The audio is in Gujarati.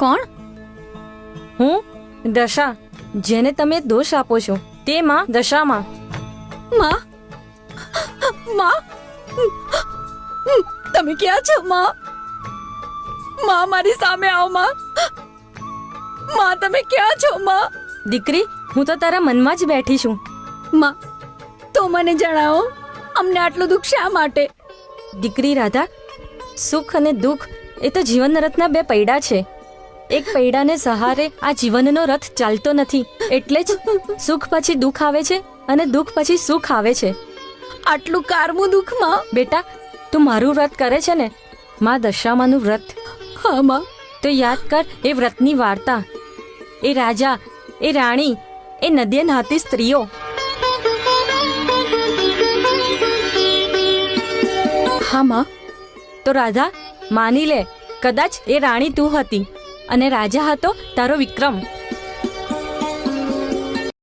કોણ? હું દશા, જેને તમે દોષ આપો છો તે માં દશામાં. માં? માં? તમે ક્યાં છો માં? માં મારી સામે આવો માં. માં તમે ક્યાં છો માં? દીકરી, હું તો તારા મનમાં જ બેઠી છું. માં તો મને જણાવો, અમને આટલું દુઃખ શા માટે? દીકરી રાધા, સુખ અને દુઃખ એ તો જીવન રથના બે પૈડા છે. એક પૈડાને સહારે આ જીવનનો રથ ચાલતો નથી. એટલે જ સુખ પછી દુઃખ આવે છે અને દુઃખ પછી સુખ આવે છે. આટલું કારમું દુઃખ માં? બેટા, તું મારું વ્રત કરે છે ને, માં દશામાનું વ્રત, હા માં. તો યાદ કર એ વ્રતની વાર્તા. એ રાજા, એ રાણી, એ નદીએ નહાતી સ્ત્રીઓ. હા માં. તો રાધા, માની લે, કદાચ એ રાણી તું હતી અને રાજા હતો તારો વિક્રમ.